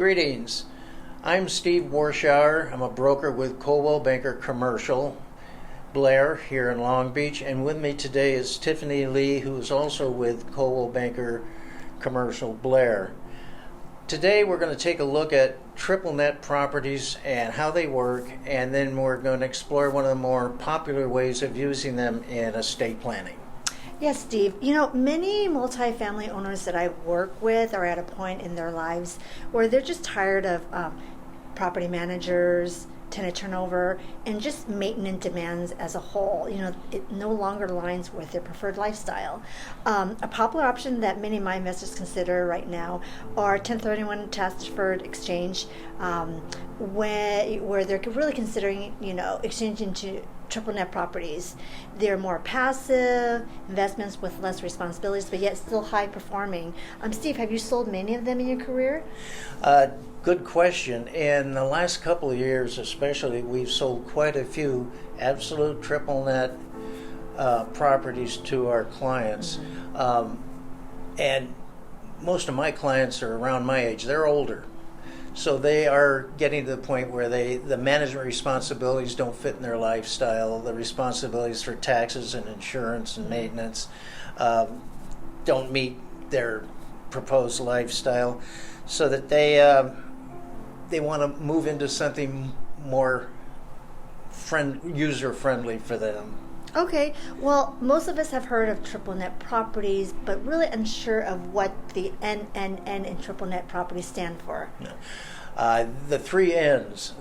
Greetings. I'm Steve Warshauer. I'm a broker with Coldwell Banker Commercial, Blair, here in Long Beach. And with me today is Tiffany Lee, who is also with Coldwell Banker Commercial, Blair. Today we're going to take a look at triple net properties and how they work, and then we're going to explore one of the more popular ways of using them in estate planning. Yes, Steve. You know, many multifamily owners that I work with are at a point in their lives where they're just tired of property managers, tenant turnover, and just maintenance demands as a whole. You know, it no longer aligns with their preferred lifestyle. A popular option that many of my investors consider right now are 1031 tax deferred exchange, where they're really considering, exchanging to triple net properties. They're more passive investments with less responsibilities, but yet still high performing. Steve, have you sold many of them in your career? Good question. In the last couple of years especially, we've sold quite a few absolute triple net properties to our clients. And most of my clients are around my age. They're older. So they are getting to the point where the management responsibilities don't fit in their lifestyle. The responsibilities for taxes and insurance and maintenance don't meet their proposed lifestyle, so that they want to move into something more user-friendly for them. Okay, well, most of us have heard of triple net properties, but really unsure of what the NNN in triple net properties stand for. The three N's.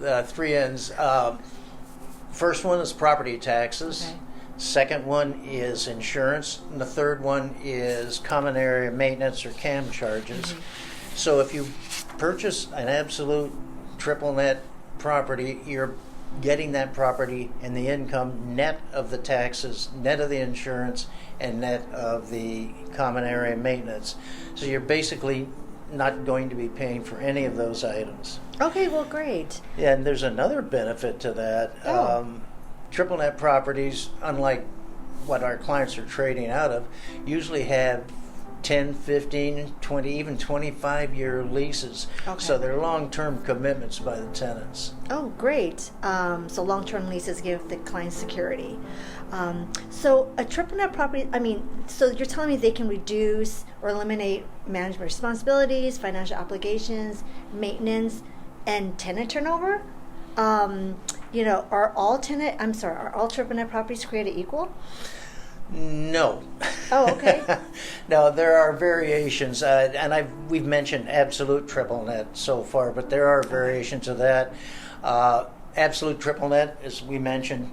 First one is property taxes. Okay. Second one is insurance. And the third one is common area maintenance or CAM charges. So if you purchase an absolute triple net property, you're getting that property and the income net of the taxes, net of the insurance, and net of the common area maintenance. So you're basically not going to be paying for any of those items. Okay, well, great. Yeah, and there's another benefit to that. Triple net properties, unlike what our clients are trading out of, usually have 10, 15, 20, even 25-year leases. Okay. So they're long-term commitments by the tenants. Oh, great. So long-term leases give the client security. So a triple net property, so you're telling me they can reduce or eliminate management responsibilities, financial obligations, maintenance, and tenant turnover? Are all triple net properties created equal? No. Oh, okay. No, there are variations, and we've mentioned absolute triple net so far, but there are variations of that. Absolute triple net, as we mentioned,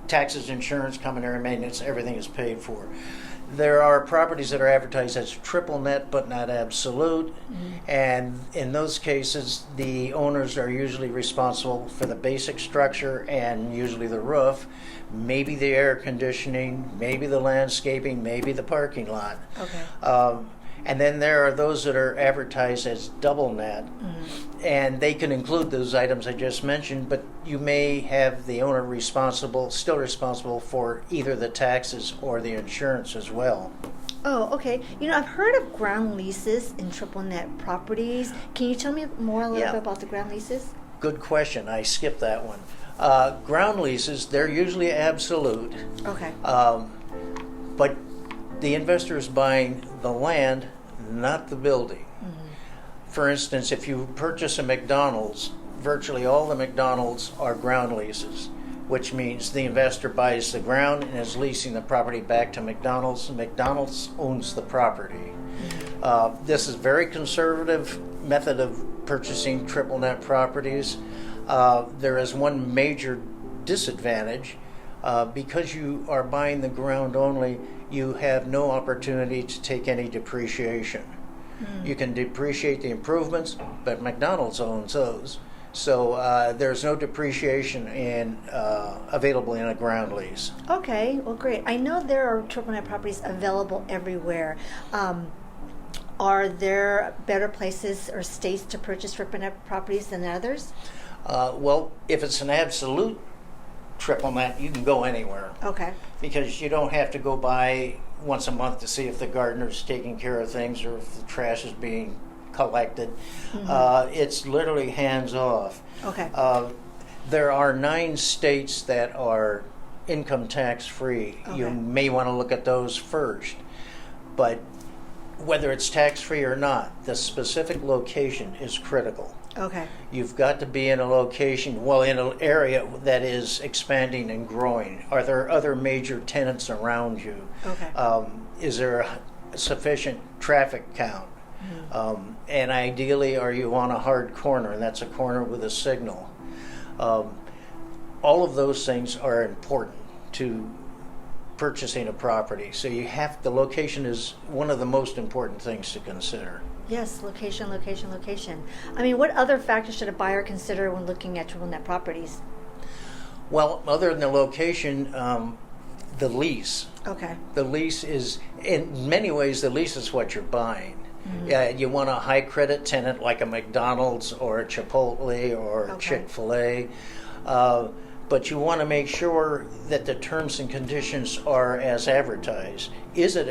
taxes, insurance, common area maintenance, everything is paid for. There are properties that are advertised as triple net but not absolute, and in those cases the owners are usually responsible for the basic structure and usually the roof, maybe the air conditioning, maybe the landscaping, maybe the parking lot. Okay. And then there are those that are advertised as double net, and they can include those items I just mentioned, but you may have the owner still responsible for either the taxes or the insurance as well. Oh, okay. I've heard of ground leases in triple net properties. Can you tell me a little bit about the ground leases? Good question. I skipped that one. Ground leases, they're usually absolute. Okay. But the investor is buying the land, not the building. For instance, if you purchase a McDonald's, virtually all the McDonald's are ground leases, which means the investor buys the ground and is leasing the property back to McDonald's, and McDonald's owns the property. This is a very conservative method of purchasing triple net properties. There is one major disadvantage. Because you are buying the ground only, you have no opportunity to take any depreciation. You can depreciate the improvements, but McDonald's owns those. So there's no depreciation available in a ground lease. Okay, well, great. I know there are triple net properties available everywhere. Are there better places or states to purchase triple net properties than others? Well, if it's an absolute triple net, you can go anywhere. Okay. Because you don't have to go by once a month to see if the gardener's taking care of things or if the trash is being collected. It's literally hands off. Okay. There are 9 states that are income tax free. You Okay. may want to look at those first. But whether it's tax free or not, the specific location is critical. Okay. You've got to be in a location, well, in an area that is expanding and growing. Are there other major tenants around you? Okay. Is there a sufficient traffic count? And ideally, are you on a hard corner? And that's a corner with a signal. All of those things are important to purchasing a property. So the location is one of the most important things to consider. Yes, location, location, location. I mean, what other factors should a buyer consider when looking at triple net properties? Well, other than the location, the lease. Okay. The lease is, in many ways, the lease is what you're buying. You want a high credit tenant like a McDonald's or a Chipotle or Okay. Chick-fil-A. But you want to make sure that the terms and conditions are as advertised. Is it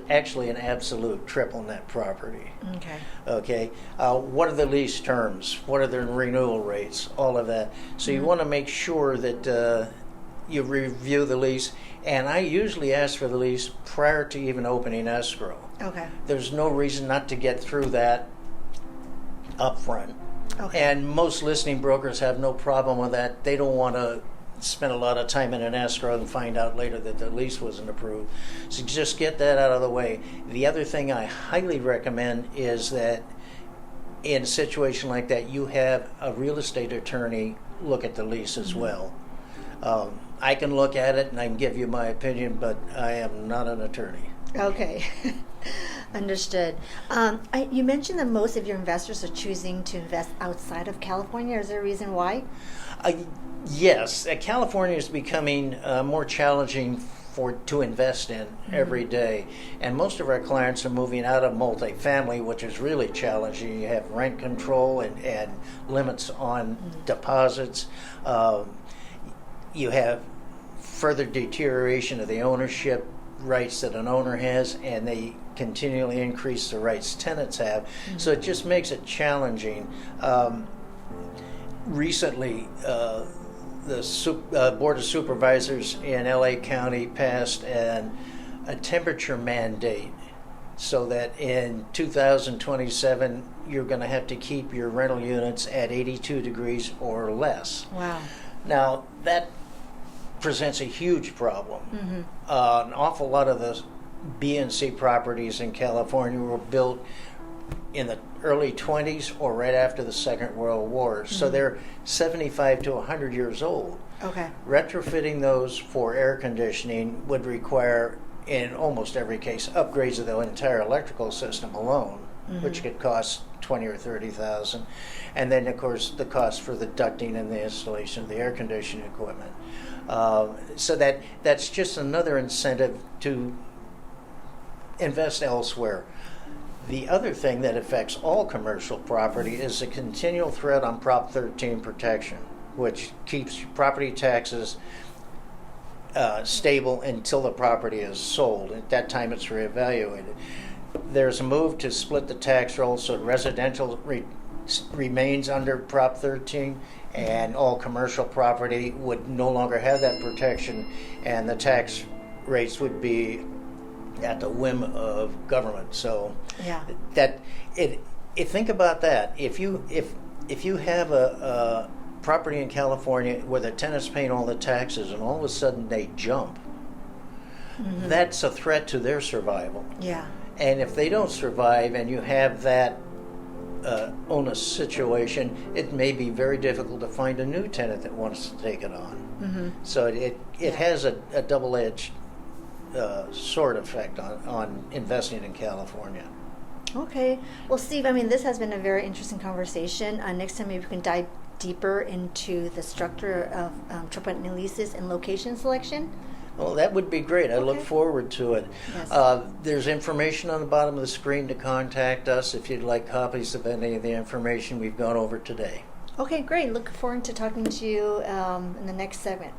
actually an absolute triple net property? Okay. Okay. What are the lease terms? What are the renewal rates? All of that. So you want to make sure that you review the lease. And I usually ask for the lease prior to even opening escrow. Okay. There's no reason not to get through that up front. Okay. And most listing brokers have no problem with that. They don't want to spend a lot of time in an escrow and find out later that the lease wasn't approved. So just get that out of the way. The other thing I highly recommend is that in a situation like that, you have a real estate attorney look at the lease as well. I can look at it and I can give you my opinion, but I am not an attorney. Okay. Understood. You mentioned that most of your investors are choosing to invest outside of California. Is there a reason why? Yes, California is becoming more challenging to invest in every day, and most of our clients are moving out of multifamily, which is really challenging. You have rent control and limits on deposits. You have further deterioration of the ownership rights that an owner has, and they continually increase the rights tenants have. So it just makes it challenging. Recently, the Board of Supervisors in LA County passed a temperature mandate so that in 2027 you're going to have to keep your rental units at 82 degrees or less. Wow. Now, that presents a huge problem. An awful lot of the B and C properties in California were built in the early 20s or right after the Second World War. So they're 75 to 100 years old. Okay. Retrofitting those for air conditioning would require, in almost every case, upgrades of the entire electrical system alone, which could cost $20,000 or $30,000, and then of course the cost for the ducting and the installation of the air conditioning equipment. So that's just another incentive to invest elsewhere. The other thing that affects all commercial property is the continual threat on Prop 13 protection, which keeps property taxes stable until the property is sold. At that time, it's reevaluated. There's a move to split the tax roll so residential remains under Prop 13, and all commercial property would no longer have that protection, and the tax rates would be at the whim of government. So Yeah. think about that. If you have a property in California where the tenant's paying all the taxes and all of a sudden they jump, that's a threat to their survival. Yeah. And if they don't survive and you have that onus situation, it may be very difficult to find a new tenant that wants to take it on. So it has a double-edged sword effect on investing in California. Okay. Well, Steve, I mean, this has been a very interesting conversation. Next time, maybe we can dive deeper into the structure of triple net leases and location selection. Well, that would be great. I look Okay. forward to it. Yes. There's information on the bottom of the screen to contact us if you'd like copies of any of the information we've gone over today. Okay, great. Look forward to talking to you in the next segment.